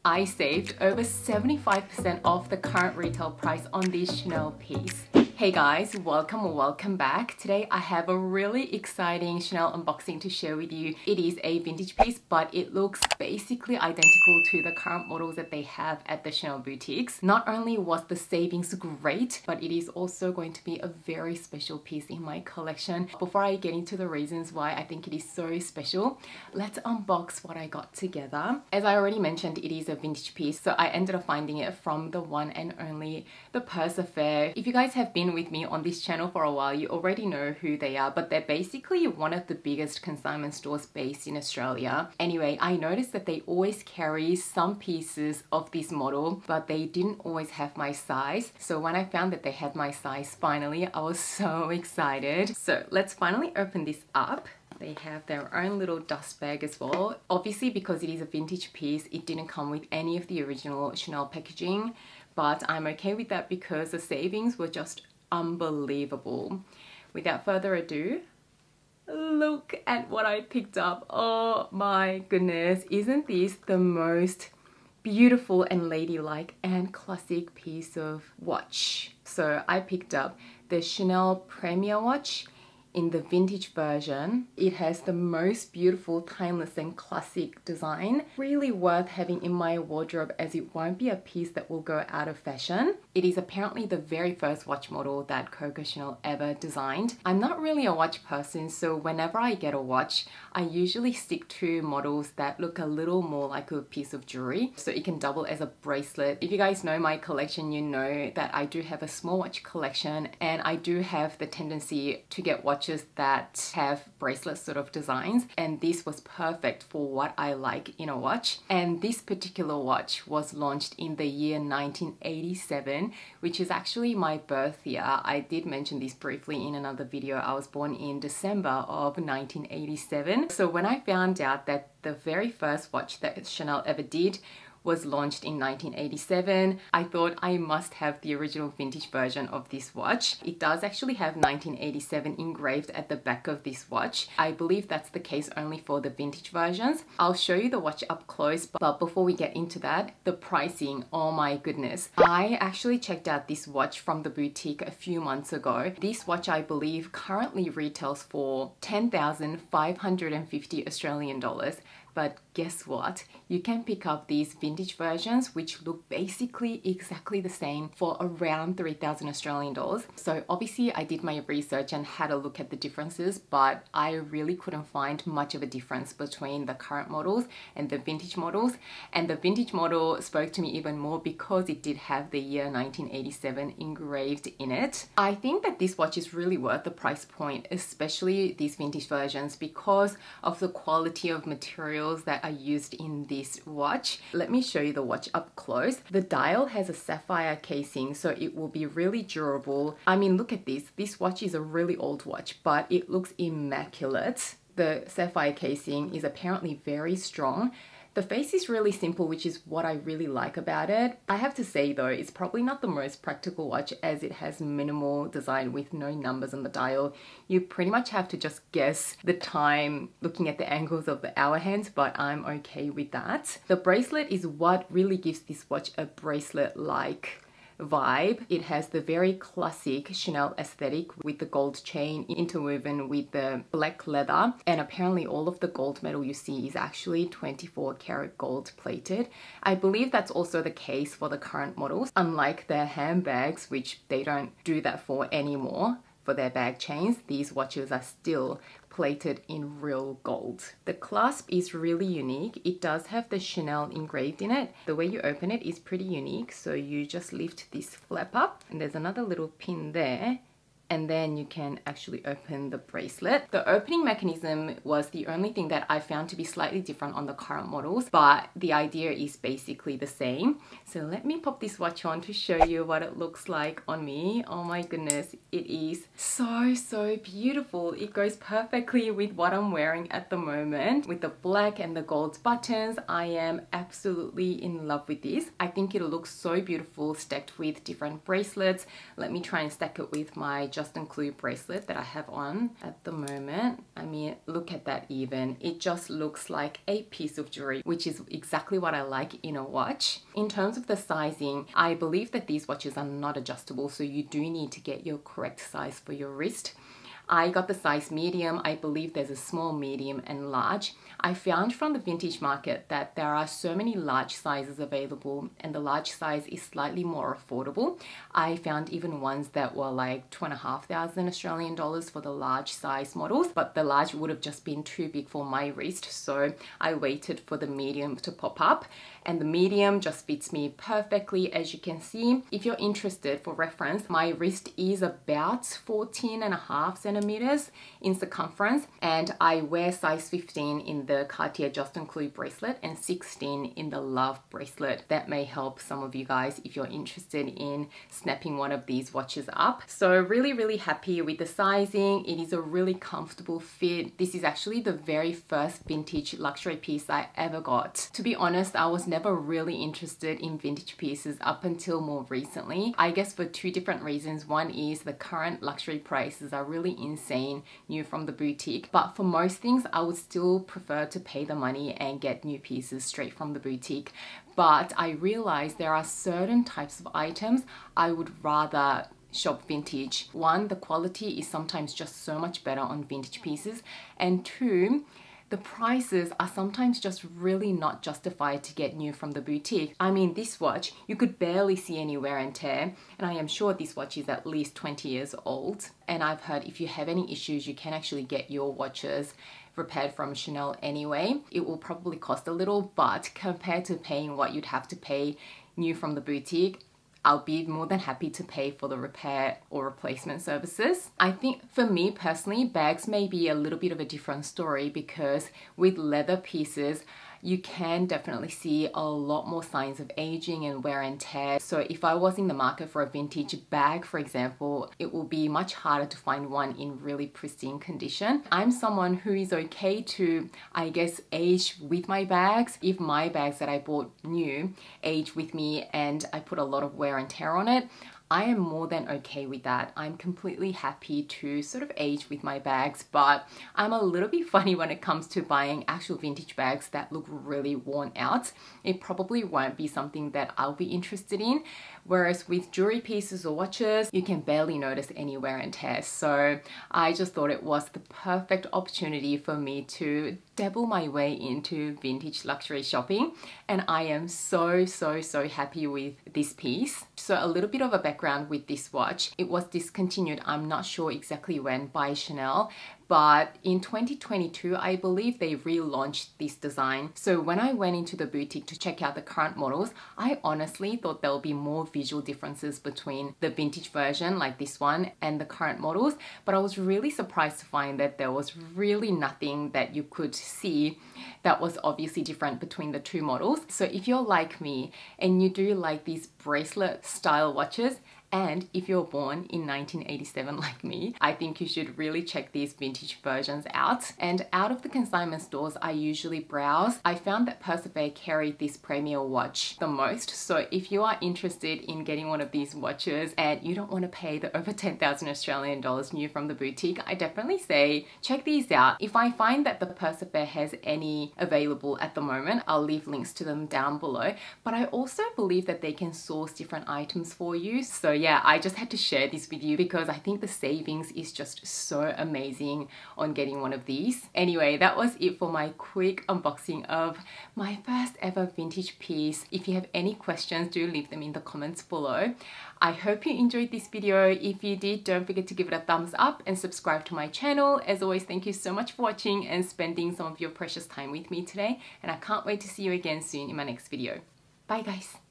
I saved over 75% off the current retail price on this Chanel piece. Hey guys, welcome or welcome back. Today I have a really exciting Chanel unboxing to share with you. It is a vintage piece, but it looks basically identical to the current models that they have at the Chanel boutiques. Not only was the savings great, but it is also going to be a very special piece in my collection. Before I get into the reasons why I think it is so special, let's unbox what I got together. As I already mentioned, it is a vintage piece, so I ended up finding it from the one and only the Purse Affair. If you guys have been with me on this channel for a while, you already know who they are, but they're basically one of the biggest consignment stores based in Australia. Anyway, I noticed that they always carry some pieces of this model, but they didn't always have my size. So when I found that they had my size finally, I was so excited. So let's finally open this up. They have their own little dust bag as well. Obviously, because it is a vintage piece, it didn't come with any of the original Chanel packaging, but I'm okay with that because the savings were just unbelievable. Without further ado, look at what I picked up. Oh my goodness, isn't this the most beautiful and ladylike and classic piece of watch? So I picked up the Chanel Premier watch in the vintage version. It has the most beautiful, timeless and classic design. Really worth having in my wardrobe as it won't be a piece that will go out of fashion. It is apparently the very first watch model that Coco Chanel ever designed. I'm not really a watch person, so whenever I get a watch, I usually stick to models that look a little more like a piece of jewelry, so it can double as a bracelet. If you guys know my collection, you know that I do have a small watch collection, and I do have the tendency to get watches that have bracelet sort of designs, and this was perfect for what I like in a watch. And this particular watch was launched in the year 1987, which is actually my birth year. I did mention this briefly in another video. I was born in December of 1987. So when I found out that the very first watch that Chanel ever did was launched in 1987, I thought I must have the original vintage version of this watch. It does actually have 1987 engraved at the back of this watch. I believe that's the case only for the vintage versions. I'll show you the watch up close, but before we get into that, the pricing, oh my goodness. I actually checked out this watch from the boutique a few months ago. This watch, I believe, currently retails for 10,550 Australian dollars. But guess what? You can pick up these vintage versions which look basically exactly the same for around 3,000 Australian dollars. So obviously I did my research and had a look at the differences, but I really couldn't find much of a difference between the current models and the vintage models. And the vintage model spoke to me even more because it did have the year 1987 engraved in it. I think that this watch is really worth the price point, especially these vintage versions, because of the quality of material that are used in this watch. Let me show you the watch up close. The dial has a sapphire casing, so it will be really durable. I mean, look at this. This watch is a really old watch, but it looks immaculate. The sapphire casing is apparently very strong. The face is really simple, which is what I really like about it. I have to say though, it's probably not the most practical watch as it has minimal design with no numbers on the dial. You pretty much have to just guess the time looking at the angles of the hour hands, but I'm okay with that. The bracelet is what really gives this watch a bracelet-like vibe. It has the very classic Chanel aesthetic with the gold chain interwoven with the black leather, and apparently all of the gold metal you see is actually 24 karat gold plated. I believe that's also the case for the current models, unlike their handbags, which they don't do that for anymore. For their bag chains, these watches are still plated in real gold. The clasp is really unique. It does have the Chanel engraved in it. The way you open it is pretty unique. So you just lift this flap up and there's another little pin there, and then you can actually open the bracelet. The opening mechanism was the only thing that I found to be slightly different on the current models, but the idea is basically the same. So let me pop this watch on to show you what it looks like on me. Oh my goodness, it is so beautiful. It goes perfectly with what I'm wearing at the moment. With the black and the gold buttons, I am absolutely in love with this. I think it looks so beautiful stacked with different bracelets. Let me try and stack it with my Justin Clue bracelet that I have on at the moment. I mean, look at that even. It just looks like a piece of jewelry, which is exactly what I like in a watch. In terms of the sizing, I believe that these watches are not adjustable, so you do need to get your correct size for your wrist. I got the size medium. I believe there's a small, medium and large. I found from the vintage market that there are so many large sizes available, and the large size is slightly more affordable. I found even ones that were like 2,500 Australian dollars for the large size models, but the large would have just been too big for my wrist. So I waited for the medium to pop up, and the medium just fits me perfectly, as you can see. If you're interested, for reference, my wrist is about 14.5 centimeters in circumference, and I wear size 15 in the Cartier Justin Clue bracelet and 16 in the Love bracelet. That may help some of you guys if you're interested in snapping one of these watches up. So really happy with the sizing. It is a really comfortable fit. This is actually the very first vintage luxury piece I ever got. To be honest, I was never really interested in vintage pieces up until more recently. I guess for two different reasons. One is the current luxury prices are really insane new from the boutique, but for most things I would still prefer to pay the money and get new pieces straight from the boutique. But I realized there are certain types of items I would rather shop vintage. One, the quality is sometimes just so much better on vintage pieces, and two, the prices are sometimes just really not justified to get new from the boutique. I mean, this watch, you could barely see any wear and tear, and I am sure this watch is at least 20 years old. And I've heard if you have any issues, you can actually get your watches repaired from Chanel anyway. It will probably cost a little, but compared to paying what you'd have to pay new from the boutique, I'll be more than happy to pay for the repair or replacement services. I think for me personally, bags may be a little bit of a different story, because with leather pieces, you can definitely see a lot more signs of aging and wear and tear. So if I was in the market for a vintage bag, for example, it will be much harder to find one in really pristine condition. I'm someone who is okay to, I guess, age with my bags. If my bags that I bought new age with me and I put a lot of wear and tear on it, I am more than okay with that. I'm completely happy to sort of age with my bags, but I'm a little bit funny when it comes to buying actual vintage bags that look really worn out. It probably won't be something that I'll be interested in. Whereas with jewelry pieces or watches, you can barely notice any wear and tear. So I just thought it was the perfect opportunity for me to dabble my way into vintage luxury shopping. And I am so happy with this piece. So a little bit of a background with this watch. It was discontinued, I'm not sure exactly when, by Chanel, but in 2022, I believe they relaunched this design. So when I went into the boutique to check out the current models, I honestly thought there'll be more visual differences between the vintage version like this one and the current models, but I was really surprised to find that there was really nothing that you could see that was obviously different between the two models. So if you're like me and you do like these bracelet style watches, and if you're born in 1987 like me, I think you should really check these vintage versions out. And out of the consignment stores I usually browse, I found that Persever carried this premier watch the most. So if you are interested in getting one of these watches and you don't want to pay the over 10,000 Australian dollars new from the boutique, I definitely say check these out. If I find that the Persever has any available at the moment, I'll leave links to them down below. But I also believe that they can source different items for you. So yeah, I just had to share this with you because I think the savings is just so amazing on getting one of these. Anyway, that was it for my quick unboxing of my first ever vintage piece. If you have any questions, do leave them in the comments below. I hope you enjoyed this video. If you did, don't forget to give it a thumbs up and subscribe to my channel. As always, thank you so much for watching and spending some of your precious time with me today, and I can't wait to see you again soon in my next video. Bye guys.